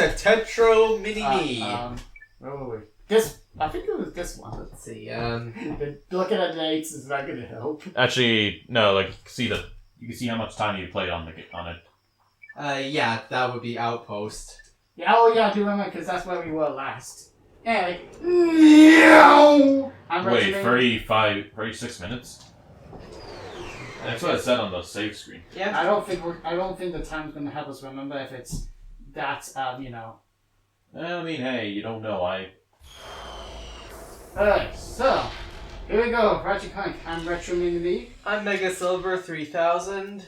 to Tetrominimii. Where were we? This, I think it was this one. Let's see. Looking at the dates is not going to help. Actually, no. Like, you can see how much time you played on it. Yeah, that would be Outpost. Yeah, oh yeah, I do remember because that's where we were last. Yeah, like, I'm Wait, 36 minutes. That's what it said on the save screen. Yeah. I don't think the time's gonna help us remember if it's that you know. I mean, hey, you don't know. Alright, so here we go. Ratchet and Clank. I'm Tetrominimii. I'm Mega Silver 3000.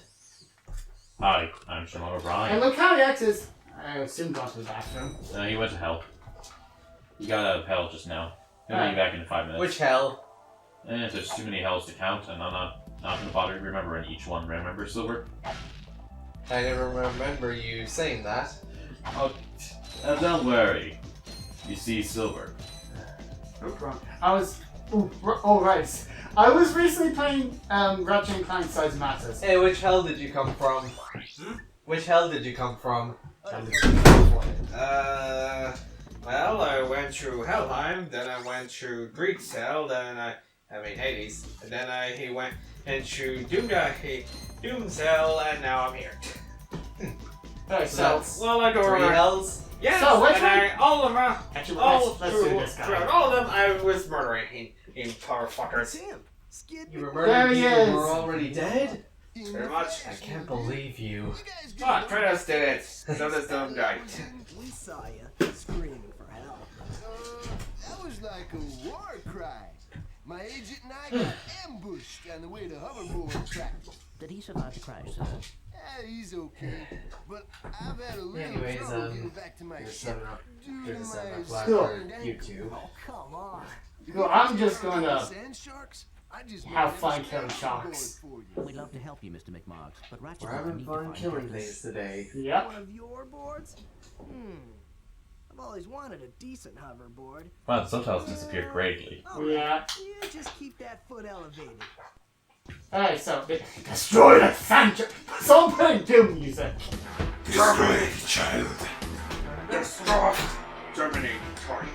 Hi, I'm Shimon O'Brien. And Lucario X is, I assume, gone to the bathroom. He went to hell. He got out of hell just now. He'll be back in 5 minutes. Which hell? There's too many hells to count, and I'm not gonna bother remembering each one. Remember, Silver? I never remember you saying that. Oh, don't worry. You see, Silver. I was. Right. I was recently playing Ratchet and Clank Size Matters. Hey, which hell did you come from? Which hell did you come from? Well, I went through Helheim, then I went through Greek's Hell, then I mean Hades, and then he went through Doom's Hell, and now I'm here. Alright, So Well, I don't 3 remember. hells? Yes, So, which and all of them, Actually, all let's do this guy. throughout all of them, I was murdering in power fuckers. him. Skid You were There murdering he people is. who were already dead? Very much. I can't believe you. Ah, Kratos did it. So this dumb guy. We saw you screaming for help. That was like a war cry. My agent and I got ambushed on the way to hoverboard track. Did he survive the crash, sir? Yeah, he's okay. But I've had a little Anyways, trouble getting back to my Here's ship 7-Up. due Here's to a 7-Up my Blackbird sprained ankle. YouTube. Oh, come on. Well, I'm just going to Sand sharks? I just have made fun a killing hoverboard sharks. for you. We'd love to help you, Mr. McMarks, but Ratchet We're will having need to fun find killing Douglas. things today. Yep. One of your boards? I've always wanted a decent hoverboard. Wow, the subtitles disappeared greatly. Alright. Yeah. Yeah, just keep that foot elevated. Alright, so destroy the Sancho. Someone playing Doom music. Destroy it, child. Destroy. Terminate target.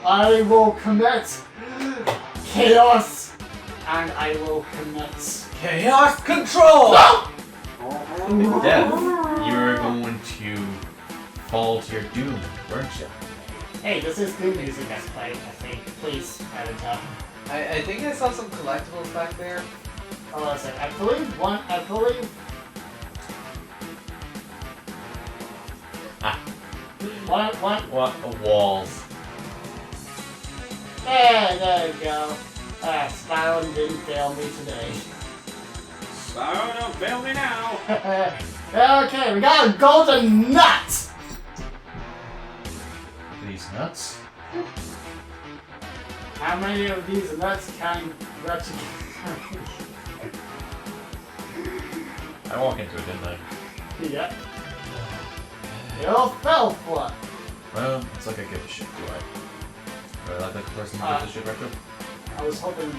I will commit chaos, and I will commit Chaos Control! Death, you were going to fall to your doom, weren't you? Hey, this is Doom music that's playing, I think. Please add it up. I think I saw some collectibles back there. Hold on a second. I believe. What? Walls. There you go. Spyro didn't fail me today. Spyro, don't fail me now. Okay, we got a golden nut! These nuts? How many of these nuts can Ratchet? I walked into it, didn't I? Yeah. You all fell for it. Well, it's like I give a shit, do I? Do I like that person who gives a shit, Retro? I was hoping the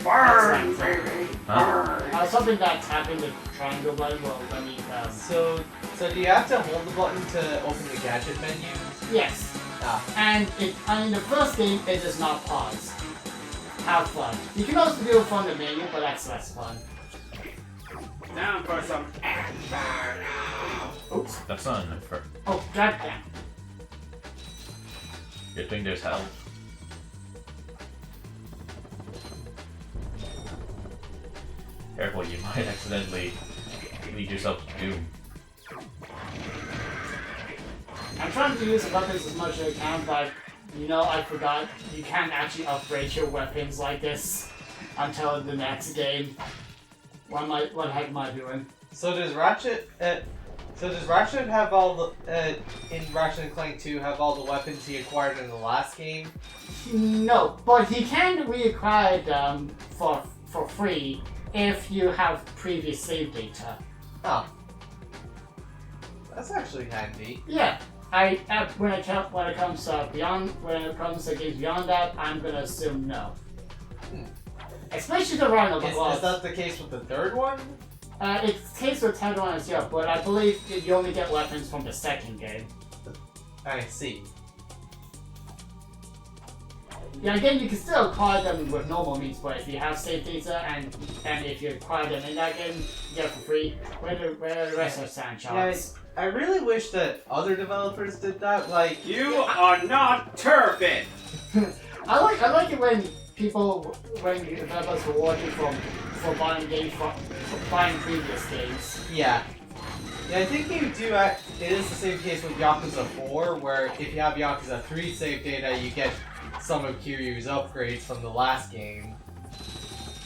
Burn, baby. Huh? I was hoping that tapping the triangle button will let me So do you have to hold the button to open the gadget menu? yes. Ah. And in the first game it does not pause. Have fun. You can also do it from the menu, but that's less fun. Down for some Inferno. Oops, that's not an infer. Oh goddamn. Good thing there's hell. Careful, you might accidentally lead yourself to doom. I'm trying to use the weapons as much as I can, but you know, I forgot you can't actually upgrade your weapons like this until the next game. What the heck am I doing? So does Ratchet have all the in Ratchet and Clank 2 have all the weapons he acquired in the last game? No, but he can reacquire them for free if you have previous save data. Oh. That's actually handy. Yeah. When it comes to games beyond that, I'm gonna assume no. Especially the running of the Is gloves. that the case with the third one? It's case with 10 as well, but I believe that you only get weapons from the second game. I see. Yeah, again, you can still acquire them with normal means, but if you have save data and if you acquire them in that game, you get it for free. Where the rest are sand sharks. I really wish that other developers did that. Like, You are not Turpin! I like it when developers reward you for buying games for buying previous games. yeah. Yeah, I think you do. It is the same case with Yakuza 4, where if you have Yakuza 3 save data, you get some of Kiryu's upgrades from the last game.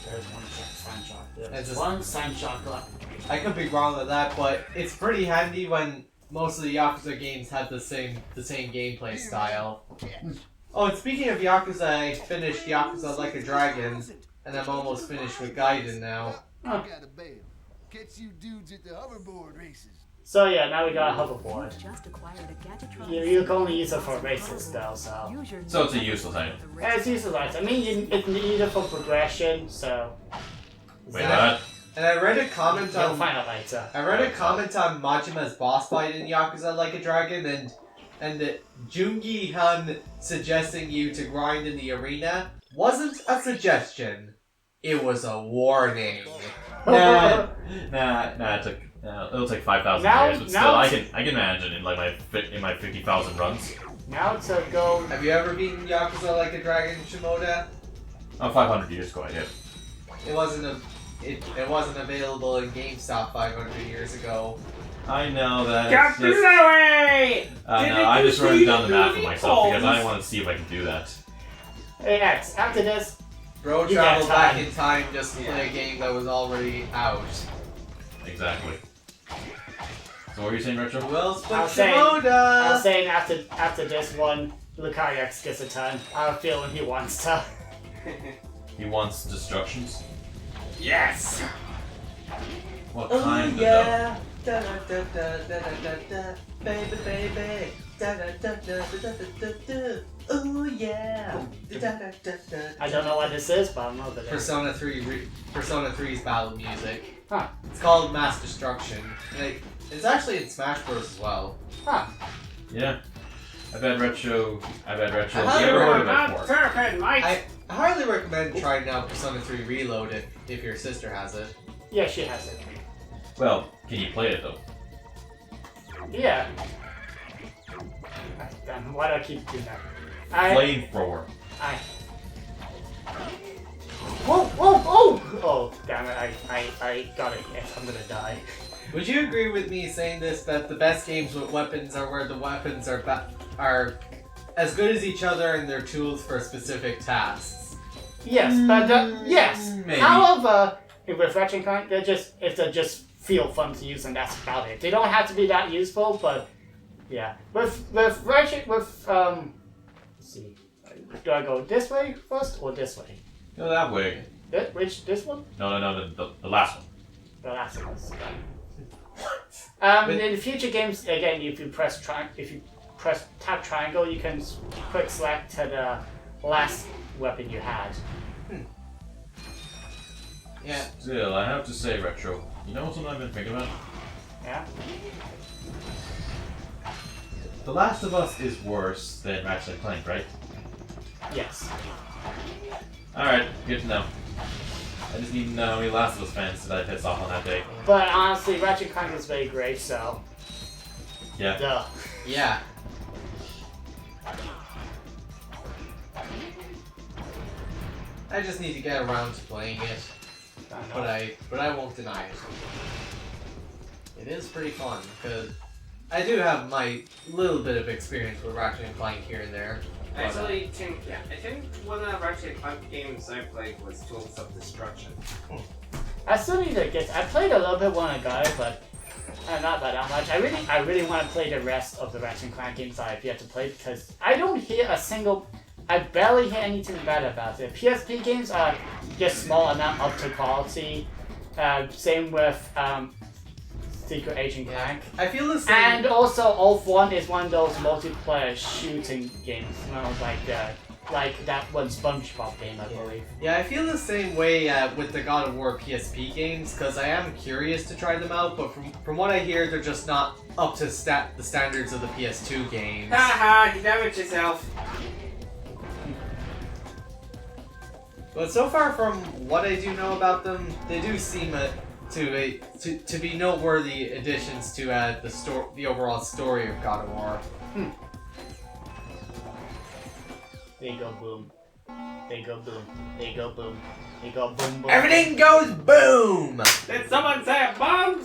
There's one sand shark. It's There's just- one sand shark left. I could be wrong with that, but it's pretty handy when most of the Yakuza games have the same gameplay style. Oh, and speaking of Yakuza, I finished Yakuza Like a Dragon, and I'm almost finished with Gaiden now. Huh. Got a bail. Catch you dudes at the hoverboard races. So yeah, now we got a hoverboard. Just acquired a Gadgetron. You can only use it for races though, so. Use your So it's a useless item. Yeah, it's useless. I mean, it's needed for progression, so. Wait, what? And I read a comment You'll on find out later. Majima's boss fight in Yakuza Like a Dragon, and Jungi-han suggesting you to grind in the arena wasn't a suggestion. It was a warning. Nah, it'll take 5,000 Now- years, but still, now- I can imagine in like my 50,000 runs. Now to go. Have you ever beaten Yakuza Like a Dragon, Shimoda? Oh, 500 years ago I did. It wasn't available in GameStop 500 years ago. I know that. Captain It's just, Louie! no, I just wrote it down the map for myself because I want to see if I can do that. Hey, X, after this, Bro You traveled got back time. in time just to play a game that was already out. Exactly. So what were you saying, Retro? Who else but I was saying- Shimoda? I was saying after this one, Lucario X gets a turn. I have a feeling he wants to. He wants destructions. Yes! What Oh kind of yeah, da da da da da da da, baby baby, da da da da da da da. Oh yeah, da da da da. I don't know what this is, but I know that it is. Persona 3's battle music. Huh. It's called Mass Destruction. And it's actually in Smash Bros as well. Huh. Yeah. I bet Retro. Have you highly ever heard of Not it before? Turpin, Mike! I highly recommend trying out Persona 3 Reload if your sister has it. Yeah, she has it. Well, can you play it though? Yeah. Damn, why do I keep doing that? I. Flamethrower. Whoa, whoa, oh! Oh, damn it, I got it. Yes, I'm gonna die. Would you agree with me saying this, that the best games with weapons are where the weapons are as good as each other and they're tools for specific tasks? Yes, but yes. Maybe. However, with Ratchet and Clank, they just feel fun to use, and that's about it. They don't have to be that useful, but yeah. With Ratchet, let's see, do I go this way first or this way? Go that way. This one? No, the last one. The last one. In the future games, again, if you press tab triangle, you can quick select to the last weapon you had. Yeah. Still, I have to say, Retro. You know something I've been thinking about? Yeah. The Last of Us is worse than Ratchet and Clank, right? Yes. Alright, good to know. I just need to know how many Last of Us fans did I piss off on that day. But honestly, Ratchet and Clank is very great, so. Yeah. Duh. Yeah. I just need to get around to playing it, but I won't deny it. It is pretty fun because I do have my little bit of experience with Ratchet and Clank here and there. I actually think, I think one of the Ratchet and Clank games I played was Tools of Destruction. I still need to get. I played a little bit when I got it, but not by that much. I really want to play the rest of the Ratchet and Clank games I've yet to play because I don't hear a single. I barely hear anything bad about it. PSP games are just small amount up to quality. Same with Secret Agent Clank. I feel the same. And also, Oath 1 is one of those multiplayer shooting games, like that one SpongeBob game, I believe. Yeah, I feel the same way with the God of War PSP games, because I am curious to try them out, but from what I hear, they're just not up to the standards of the PS2 games. Haha, you damaged yourself. But so far, from what I do know about them, they do seem to be noteworthy additions to the overall story of God of War. They go boom. They go boom. They go boom. They go boom boom. Everything goes boom! Did someone say bomb?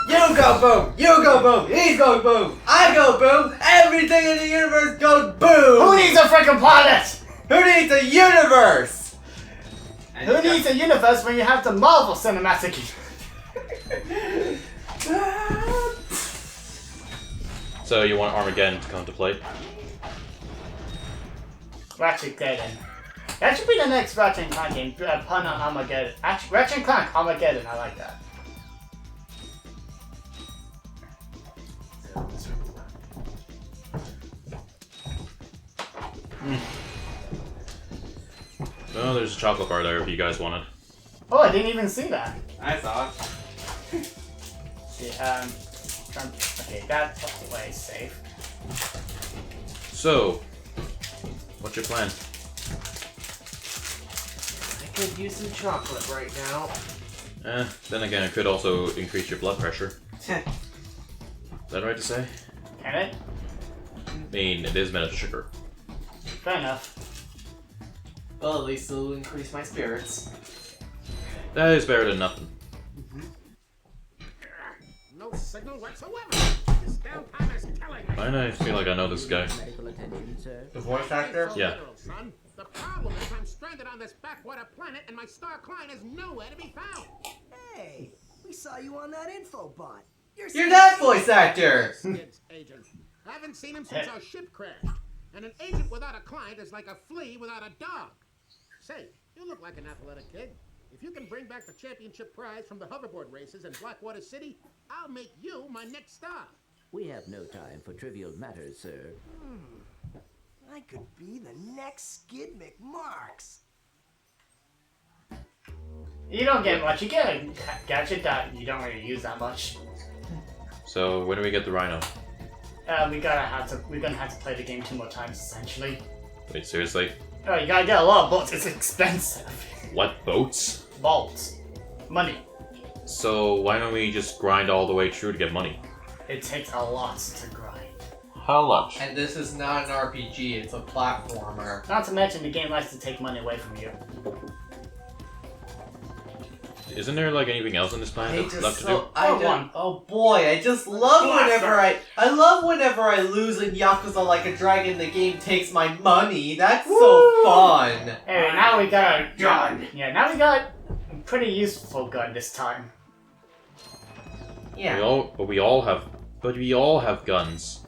You go boom! You go boom! He goes boom! I go boom! Everything in the universe goes boom! Who needs a freaking planet? Who needs a universe? Who needs a universe when you have the Marvel Cinematic Universe? So you want Armageddon to come to play? Ratchet Clank. That should be the next Ratchet and Clank game. Pun on Armageddon. Actually, Ratchet and Clank Armageddon. I like that. Oh, there's a chocolate bar there if you guys want it. Oh, I didn't even see that. I saw it. Yeah, okay, that way is safe. So, what's your plan? I could use some chocolate right now. Then again, it could also increase your blood pressure. Is that right to say? Can it? I mean, it is made of sugar. Fair enough. Well, at least it'll increase my spirits. That is better than nothing. No signal whatsoever. This downtimer's killing me. I feel like I know this guy. Medical attention, sir. The voice actor? Yeah. Literal, son. The problem is I'm stranded on this backwater planet and my star client is nowhere to be found. Hey, we saw you on that info bot. You're that voice actor! Skids agent. Haven't seen him since our ship crashed. And an agent without a client is like a flea without a dog. Say, you look like an athletic kid. If you can bring back the championship prize from the hoverboard races in Blackwater City, I'll make you my next star. We have no time for trivial matters, sir. I could be the next Skid McMarks. You don't get much. You get a gadget that you don't really use that much. So, when do we get the Rhino? We're gonna have to play the game 2 more times, essentially. Wait, seriously? Oh, you gotta get a lot of bolts. It's expensive. What, boats? Bolts. Money. So, why don't we just grind all the way through to get money? It takes a lot to grind. How much? And this is not an RPG, it's a platformer. Not to mention the game likes to take money away from you. Isn't there like anything else on this planet that's left to do? Oh boy, I just love whenever I lose in Yakuza Like a Dragon, the game takes my money. That's so fun. Anyway, now we got a gun. Yeah, now we got a pretty useful gun this time. Yeah. We all have guns.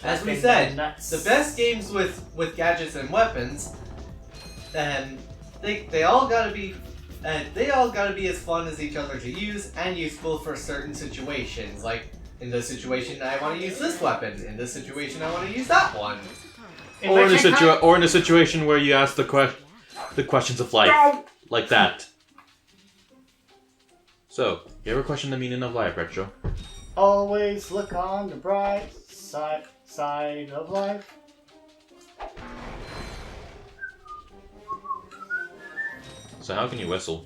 As we said, the best games with gadgets and weapons, they all gotta be as fun as each other to use and useful for certain situations. Like in this situation, I want to use this weapon. In this situation, I want to use that one. Or in a situation where you ask the questions of life, like that. So, you ever question the meaning of life, Retro? Always look on the bright side of life. So how can you whistle?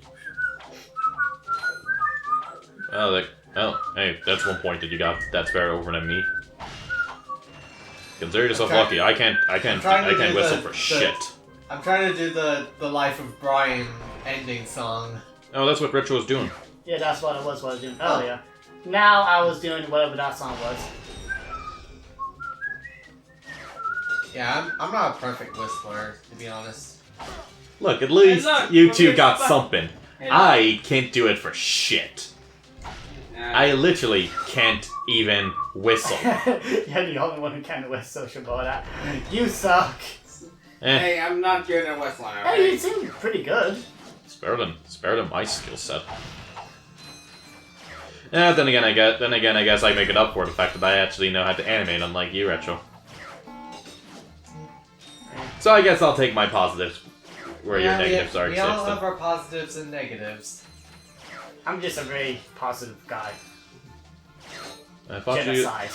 Hey, that's one point that you got. That's better over than me. Consider yourself lucky. I can't whistle for shit. I'm trying to do the Life of Brian ending song. Oh, that's what Retro was doing. Yeah, that's what I was doing earlier. Now I was doing whatever that song was. Yeah, I'm not a perfect whistler, to be honest. Look, at least you two got something. I can't do it for shit. I literally can't even whistle. You're the only one who can whistle, Shibata. You suck. Hey, I'm not good at whistling. Hey, you seem pretty good. It's better than my skill set. Yeah, then again, I guess I make it up for the fact that I actually know how to animate, unlike you, Retro. So I guess I'll take my positives, where your negatives are. We all have our positives and negatives. I'm just a very positive guy. I thought Genocide.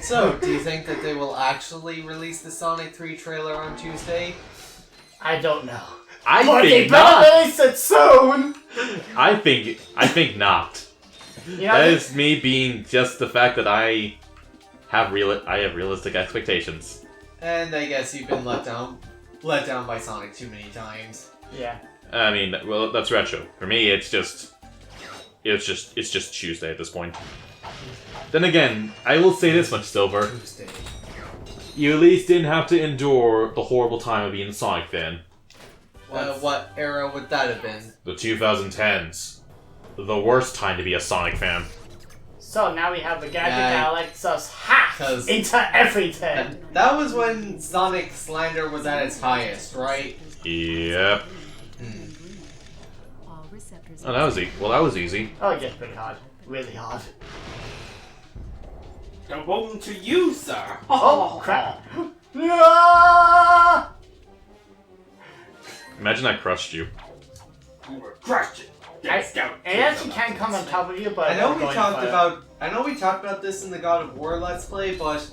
So, do you think that they will actually release the Sonic 3 trailer on Tuesday? I don't know. I But they think better not. release it soon! I think not. You know, That is me being just the fact that I have realistic expectations. And I guess you've been let down by Sonic too many times. Yeah. I mean, well, that's Retro. For me, it's just Tuesday at this point. Then again, I will say this much, Silver. Tuesday. You at least didn't have to endure the horrible time of being a Sonic fan. What era would that have been? The 2010s. The worst time to be a Sonic fan. So now we have the gadget that lets us hack 'Cause- into everything. That was when Sonic slander was at its highest, right? Yep. All receptors. Oh, that was easy. Well, that was easy. Oh, it gets pretty hard. Really hard. Don't bone to you, sir. Oh, crap. No! Imagine I crushed you. You were crushed. It actually can come on top of you, but I know I'm we going talked for it. about this in the God of War Let's Play, but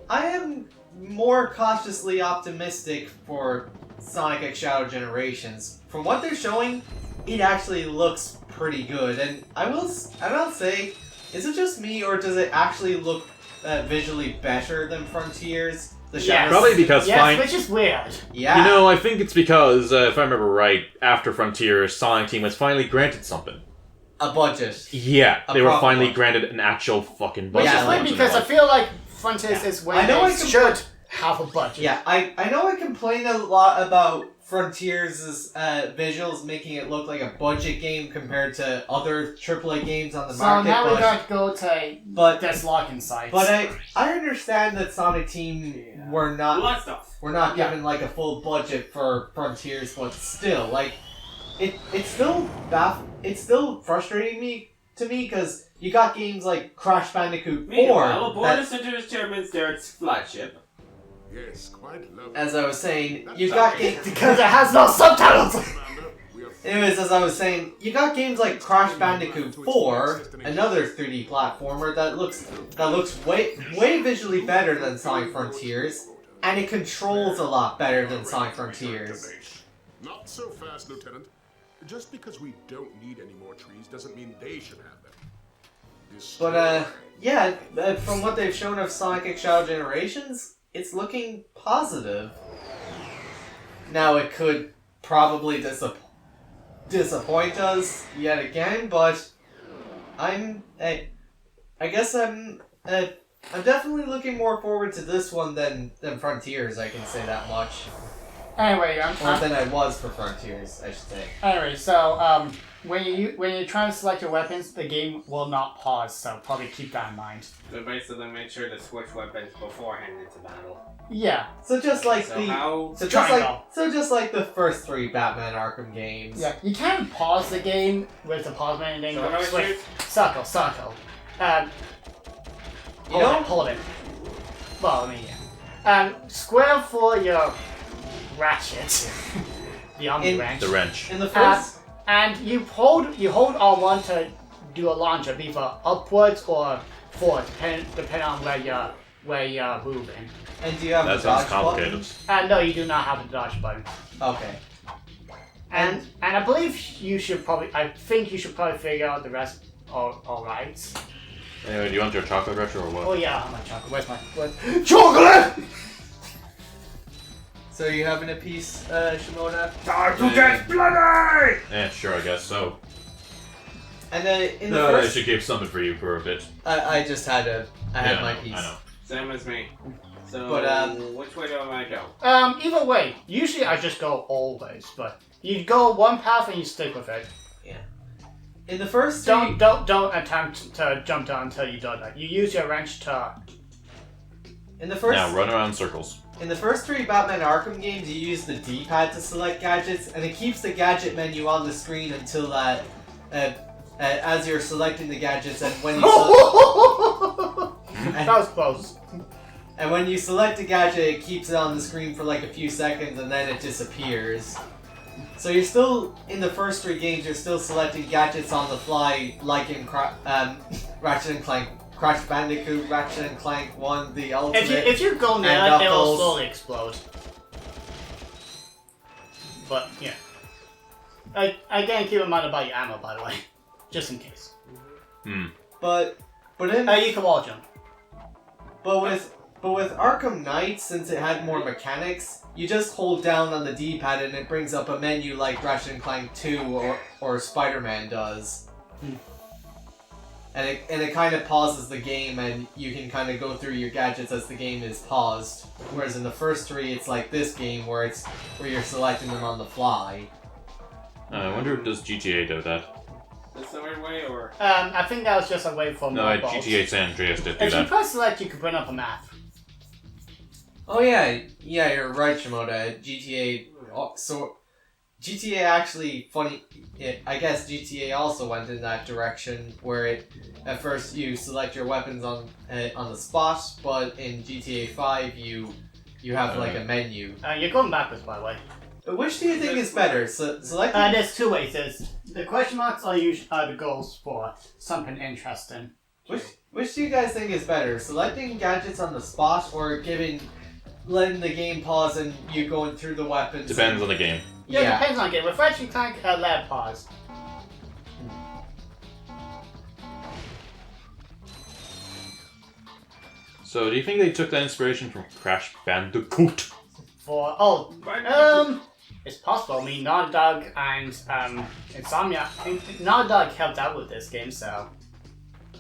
I am more cautiously optimistic for Sonic X Shadow Generations. From what they're showing, it actually looks pretty good, and I will say, is it just me or does it actually look visually better than Frontiers? The shadows. Probably because which is weird. Yeah. You know, I think it's because, if I remember right, after Frontiers, Sonic Team was finally granted something. A budget. Yeah, A they were proper finally one. granted an actual fucking Which budget. Yeah, is for weird once in because their I life. feel like Frontiers is where I know they should have a budget. Yeah, I know I complain a lot about Frontiers' visuals making it look like a budget game compared to other AAA games on the So market. now we but, got to go to but this locking sites. but I understand that Sonic Team were not stuff. given like a full budget for Frontiers, but still, like it's still frustrating me because you got games like Crash Bandicoot 4. Meanwhile, aboard that- the Center determines their flagship. Yes, quite lovely. as I was saying, you got games. because it has no subtitles. Commander, we are Anyways, as I was saying, you got games like Crash Bandicoot 4, another 3D platformer that looks way visually better than Sonic Frontiers, and it controls a lot better than Sonic Frontiers. Not so fast, Lieutenant. Just because we don't need any more trees doesn't mean they should have them. But yeah, from what they've shown of Sonic X Shadow Generations, it's looking positive. Now it could probably disappoint us yet again, but I guess I'm definitely looking more forward to this one than Frontiers. I can say that much. Anyway, Or than I was for Frontiers, I should say. Anyway, so when you're trying to select your weapons, the game will not pause. So probably keep that in mind. So basically, make sure to switch weapons beforehand into battle. Yeah. So just like So just like the first 3 Batman Arkham games. Yeah. You can pause the game with the pause menu and So then how go do I switch. shoot? Circle. You know? Hold it. Well, I mean, yeah. Square for your ratchet. The Omni wrench. The wrench. In the first. And you hold R1 to do a launcher, either upwards or forward, depending on where you're moving. And do you have That the sounds dodge complicated. button? No, you do not have the dodge button. Okay. And I believe I think you should probably figure out the rest all right. Anyway, do you want your chocolate retro or what? Oh yeah, my chocolate. Where's my chocolate? So are you having a piece, Shimoda? Time to get bloody! Yeah, sure, I guess so. And then in the No, I first, should keep something for you for a bit. I just had Yeah, my piece. I know. Same as me. So, But, which way do I want to go? Either way, usually I just go always, but you go one path and you stick with it. In the first three, Don't attempt to jump down until you're done. You use your wrench to. in the first, Now run around in circles. in the first 3 Batman Arkham games, you use the D-pad to select gadgets, and it keeps the gadget menu on the screen until that as you're selecting the gadgets, and when you That was close. and when you select a gadget, it keeps it on the screen for like a few seconds, and then it disappears. So you're still in the first 3 games. You're still selecting gadgets on the fly, like in Ratchet and Clank, Crash Bandicoot, Ratchet and Clank 1, the Ultimate. If you go near it, it will slowly explode. But yeah, again, keep in mind about your ammo, by the way, just in case. But in You can wall jump. But with Arkham Knight, since it had more mechanics, you just hold down on the D-pad and it brings up a menu like Ratchet and Clank 2 or Spider-Man does. And it kind of pauses the game, and you can kind of go through your gadgets as the game is paused. Whereas in the first 3, it's like this game where you're selecting them on the fly. I wonder if does GTA do that? That's the weird way, or? I think that was just a way for No, more GTA San Andreas did do If you that. press select, you can bring up a map. Oh yeah, you're right, Shimoda. GTA. So GTA actually funny. I guess GTA also went in that direction where at first you select your weapons on the spot, but in GTA 5 you have like a menu. You're going backwards, by the way. But which do you think is better? Select. There's 2 ways. The question marks are the goals for something interesting. Which do you guys think is better? Selecting gadgets on the spot or letting the game pause and you going through the weapons? Depends on the game. Yeah, it depends on the game. With Ratchet and Clank, let it pause. So, do you think they took that inspiration from Crash Bandicoot? It's possible. I mean, Naughty Dog and Insomniac. Naughty Dog helped out with this game, so.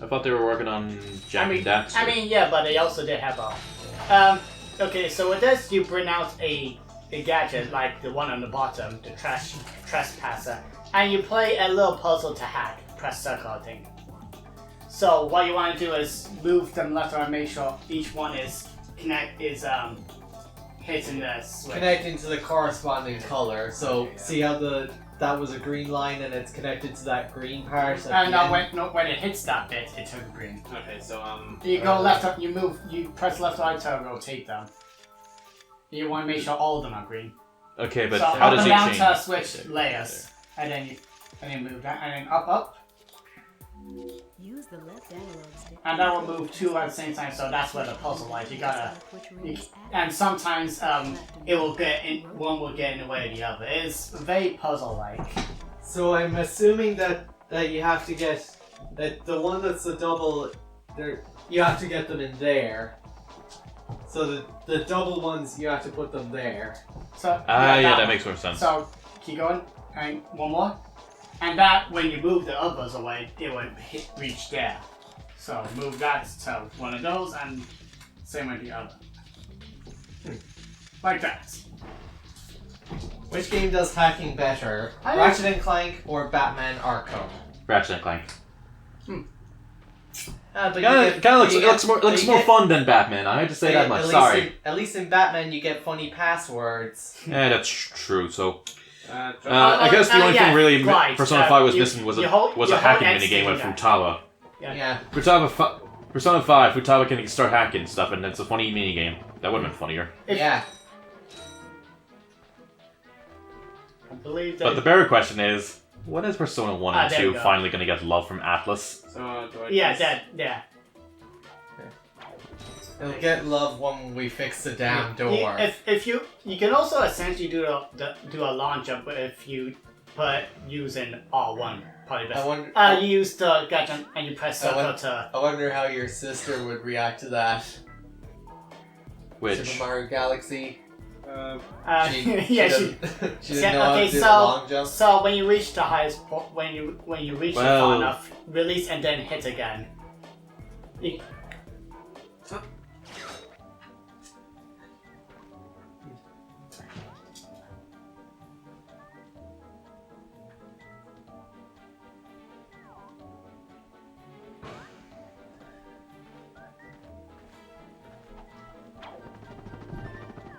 I thought they were working on jacking that. I mean, yeah, but they also did have a. Okay, so with this, you bring out a gadget like the one on the bottom, the trespasser, and you play a little puzzle to hack. Press circle, I think. So what you want to do is move them left or right, make sure each one is hitting the switch. Connecting to the corresponding color. So see how that was a green line and it's connected to that green part. When it hits that bit, it turns green. Okay, so You go left up, you press left or right to rotate them. You want to make sure all of them are green. Okay, but so how does up it and change? down to switch layers, and then move that, and then up, Use the left analog stick. and that will move 2 at the same time. So that's where the puzzle lies. And sometimes it will one will get in the way of the other. It's very puzzle-like. So I'm assuming that you have to get that the one that's the double. You have to get them in there. So the double ones you have to put them there. So that makes more sense. So keep going, and one more, and that when you move the others away, it will reach there. So move that to one of those, and same with the other, like that. Which game does hacking better? Ratchet and Clank or Batman Arkham? Ratchet and Clank. But Kind of looks more fun than Batman. I had to say that much. Sorry. At least in Batman you get funny passwords. Yeah, that's true. So, I guess the only thing really Persona 5 was missing was a hacking minigame with Futaba. Yeah. Persona 5, Futaba can start hacking stuff, and it's a funny minigame. That would have been funnier. Yeah. I believe that. But the better question is, when is Persona 1 and there 2 we go. finally going to get love from Atlas? So do I Yeah, press- yeah. It'll get love when we fix the damn door. If you can also essentially do a launch up if you using R1 probably best. You use the gadget and you press circle to. I wonder how your sister would react to that. Which? Super Mario Galaxy. She didn't know how to do the long jump. So when you reach the highest point, when you reach it far enough, release and then hit again.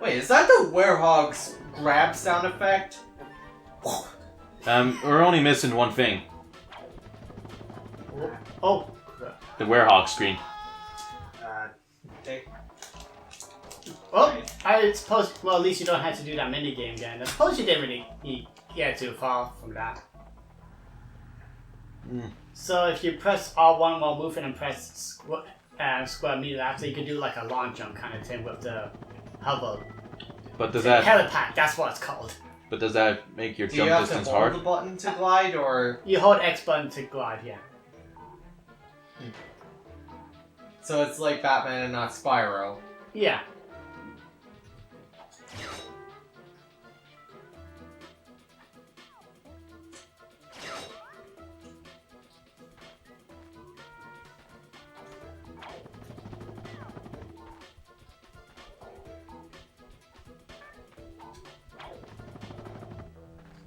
Wait, is that the werehog's grab sound effect? We're only missing one thing. Oh. The Werehog screen. Take. Well, I suppose. Well, at least you don't have to do that mini game again. I suppose you didn't really get too far from that. So if you press R1 while moving and press square immediately after, you could do like a long jump kind of thing with the hover. But does that helipad? That's what it's called. But does that make your Do jump you have distance to hold hard? the button to glide, or You hold X button to glide. Yeah. so it's like Batman and not Spyro? Yeah.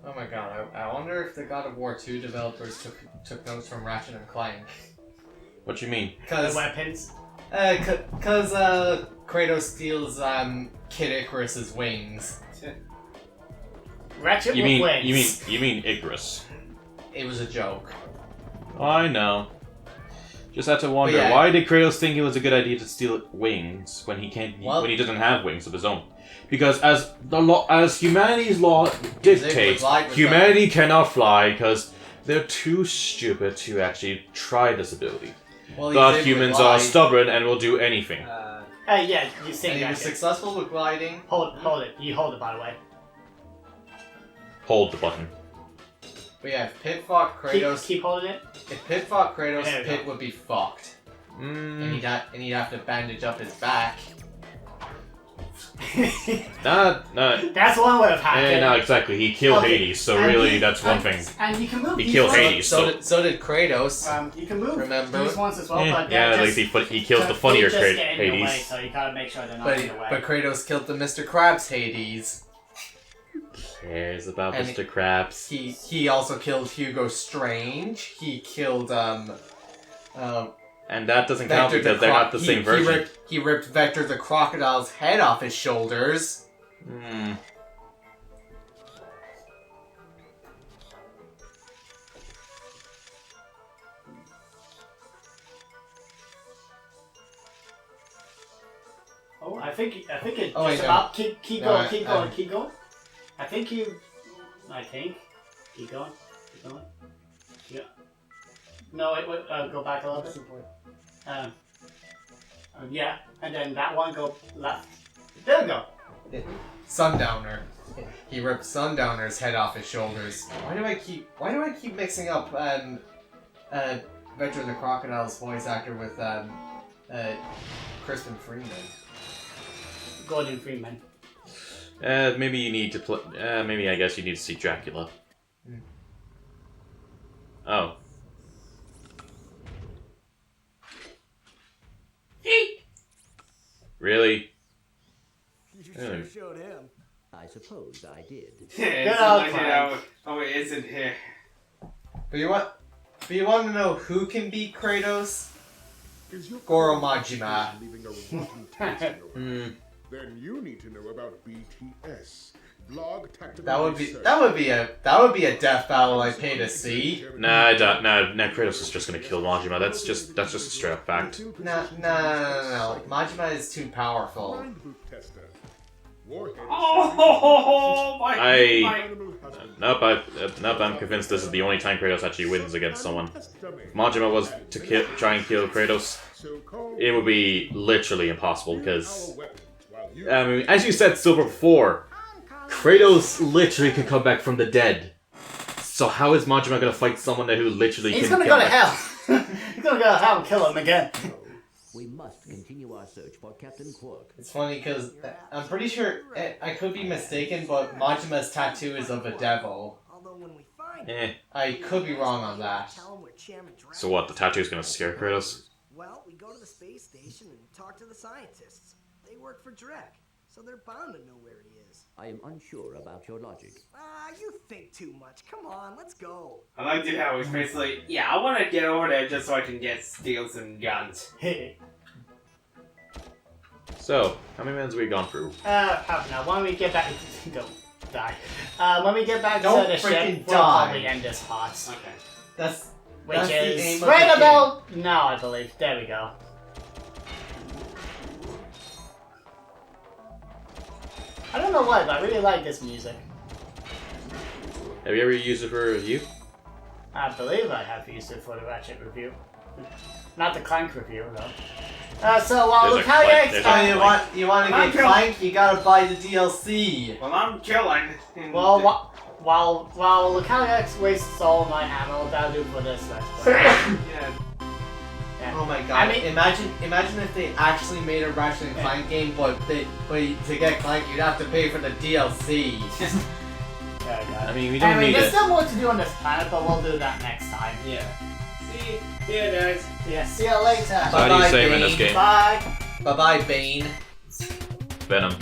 Oh my god, I wonder if the God of War 2 developers took notes from Ratchet and Clank. What you mean? The Cause weapons. Kratos steals Kid Icarus's wings. Ratchet You with mean wings. you mean Icarus? It was a joke. I know. Just had to wonder, yeah. why did Kratos think it was a good idea to steal wings when he can't Well- when he doesn't have wings of his own? Because as humanity's law dictates, glide with humanity cannot fly because they're too stupid to actually try this ability. Well, he But did humans with are glide, stubborn and will do anything. Yeah, you sing and he was that. successful with gliding. Hold it. You hold it, by the way. Hold the button. But yeah, if Pit fought Kratos, Keep holding it. if Pit fought Kratos, There we Pit go. would be fucked, and Mm, he'd have to bandage up his back. no. That's one way of hacking. No, exactly. He killed Okay, Hades, so and really he- that's one thing. And you can move. He these killed ones. Hades. So did Kratos. You can move. Remember? These ones as well, Eh, but yeah, they're like just, he kills the funnier they just get in the way, Hades. so you gotta make sure they're not But in the way. but Kratos killed the Mr. Krabs Hades. Cares about And Mr. Krabs. He also killed Hugo Strange. He killed And that doesn't count Vector because they're not the same version. He ripped Vector the Crocodile's head off his shoulders. Hmm. Oh, I think it's Oh, wait, just no. about keep No, going, I- keep going, keep going. I think keep going, yeah. No, wait, go back a little bit. Yeah, and then that one go left. There we go. Sundowner. He ripped Sundowner's head off his shoulders. Why do I keep mixing up Vector the Crocodile's voice actor with Crispin Freeman? Gordon Freeman. Maybe you need to play. Maybe I guess you need to see Dracula. Hmm. Oh. Really? You Oh. sure showed him. I suppose I did. It's old like, Clank. oh, it isn't here. But you want to know who can beat Kratos? Is your Goro Majima. leaving a rotten taste in your Hmm. mouth? Then you need to know about BTS. Blog Tactical That would be Research. that would be a death battle I pay to see. Nah, I don't. No, Kratos is just gonna kill Majima. That's just a straight up fact. No. Majima is too powerful. Blind boot tester. Warhead. Oh, my! Animal husband. Nope. I'm convinced this is the only time Kratos actually wins against someone. Test dummy. If Majima was to try and kill Kratos, So-called it would be literally impossible because, our weapons while you I mean, as you said, Silver, before, Kratos literally can come back from the dead. So how is Majima gonna fight someone who literally He's can gonna come go to back? hell. He's gonna go to hell and kill him again. We must continue our search for Captain Quark. It's funny because I'm pretty sure I could be mistaken, but Majima's tattoo is of a devil. Although when we find Eh. I could be wrong on that. tell him we're Chairman Drax. So what? The tattoo's gonna scare Kratos? Well, we go to the space station and talk to the scientists. They work for Drek, so they're bound to know where he is. I am unsure about your logic. Ah, you think too much. Come on, let's go. I like it how he's basically, yeah, I want to get over there just so I can steal some guns. So, how many minutes have we gone through? Half an hour. When we get back, don't die. When we get back Don't to the ship, freaking we'll die. probably end this part. Okay. which That's the is aim of right the about now, I believe. There we go. I don't know why, but I really like this music. Have you ever used it for a review? I believe I have used it for the Ratchet review. Not the Clank review, though. So while There's a Lucario Clank- X... there's Oh, a- you want to I'm get killing- Clank? You gotta buy the DLC. Well, I'm killing. And Well, while Lucario X wastes all my ammo, that'll do for this let's play. yeah. Yeah. Oh my god! I mean- imagine if they actually made a Ratchet and Clank game, but to get Clank, you'd have to pay for the DLC. I mean, we don't need there's it. still more to do on this planet, but we'll do that next time. Yeah. See ya, guys. Yeah, see you later. So how do you Bye-bye, save in this Bane. game? Bye. Bye bye, Bane. Venom.